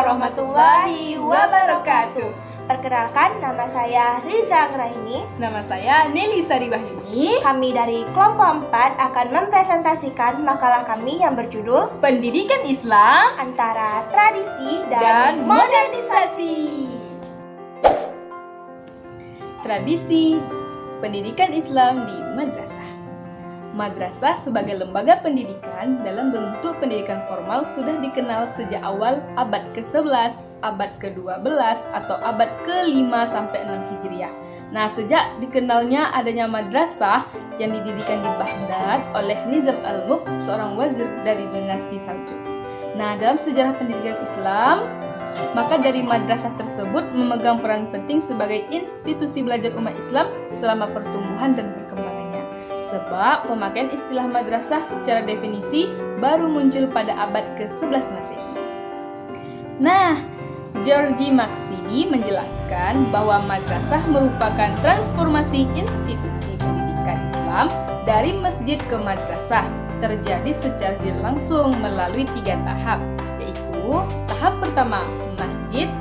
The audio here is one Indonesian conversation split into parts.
warahmatullahi wabarakatuh. Perkenalkan, nama saya Liza Anggraini. Nama saya Nelly Sariwahini. Kami dari kelompok 4 akan mempresentasikan makalah kami yang berjudul Pendidikan Islam Antara Tradisi dan dan Modernisasi. Tradisi pendidikan Islam di madrasah. Madrasah sebagai lembaga pendidikan dalam bentuk pendidikan formal sudah dikenal sejak awal abad ke-11, abad ke-12, atau abad ke-5 sampai 6 Hijriah. Nah, sejak dikenalnya adanya madrasah yang didirikan di Baghdad oleh Nizam al-Mulk, seorang wazir dari dinasti Saljuk. Nah, dalam sejarah pendidikan Islam, maka dari madrasah tersebut memegang peran penting sebagai institusi belajar umat Islam selama pertumbuhan dan perkembangannya. Sebab pemakaian istilah madrasah secara definisi baru muncul pada abad ke-11 Masehi. Nah, Georgi Maksidi menjelaskan bahwa madrasah merupakan transformasi institusi pendidikan Islam dari masjid ke madrasah terjadi secara tidak langsung melalui 3 tahap, yaitu tahap pertama masjid,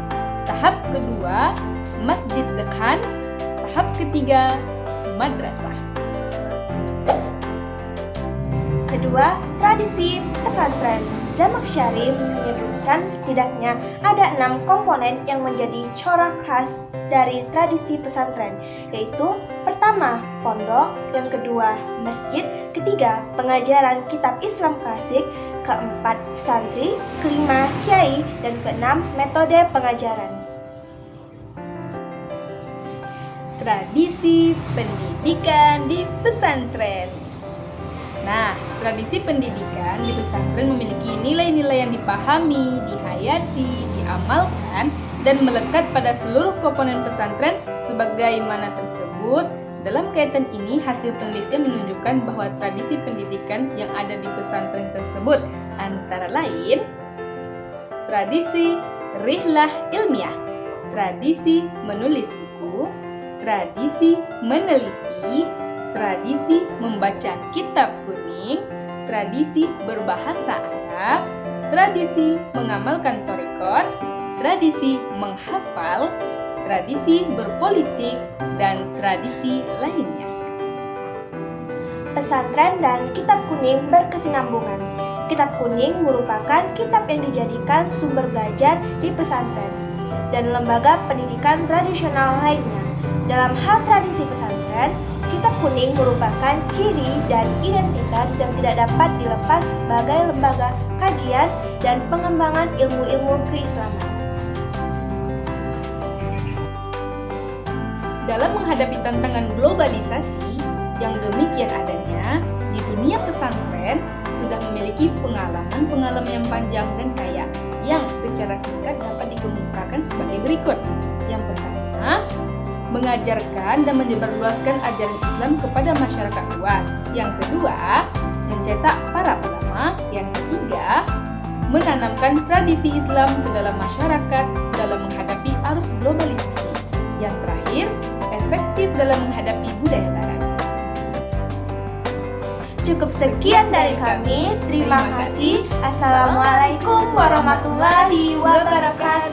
tahap kedua masjid dekhan, tahap ketiga madrasah. Kedua, tradisi pesantren. Zamaksyari menyebutkan setidaknya ada 6 komponen yang menjadi corak khas dari tradisi pesantren, yaitu pertama, pondok, yang kedua, masjid, ketiga, pengajaran kitab Islam klasik, keempat, santri, kelima, kiai, dan keenam, metode pengajaran. Tradisi pendidikan di pesantren. Nah, tradisi pendidikan di pesantren memiliki nilai-nilai yang dipahami, dihayati, diamalkan, dan melekat pada seluruh komponen pesantren sebagaimana tersebut. Dalam kaitan ini, hasil penelitian menunjukkan bahwa tradisi pendidikan yang ada di pesantren tersebut antara lain tradisi rihlah ilmiah, tradisi menulis buku, tradisi meneliti, tradisi membaca kitab kuning, tradisi berbahasa Arab, tradisi mengamalkan thariqat, tradisi menghafal, tradisi berpolitik, dan tradisi lainnya. Pesantren dan kitab kuning berkesinambungan. Kitab kuning merupakan kitab yang dijadikan sumber belajar di pesantren dan lembaga pendidikan tradisional lainnya. Dalam hal tradisi pesantren, kitab kuning merupakan ciri dan identitas yang tidak dapat dilepas sebagai lembaga kajian dan pengembangan ilmu-ilmu keislaman. Dalam menghadapi tantangan globalisasi yang demikian adanya, di dunia pesantren sudah memiliki pengalaman yang panjang dan kaya yang secara singkat dapat dikemukakan sebagai berikut. Yang pertama, mengajarkan dan menyebarluaskan ajaran Islam kepada masyarakat luas. Yang kedua, mencetak para ulama. Yang ketiga, menanamkan tradisi Islam ke dalam masyarakat dalam menghadapi arus globalisasi. Yang terakhir, efektif dalam menghadapi budaya barat. Cukup sekian dari kami. Terima kasih. Assalamualaikum warahmatullahi wabarakatuh.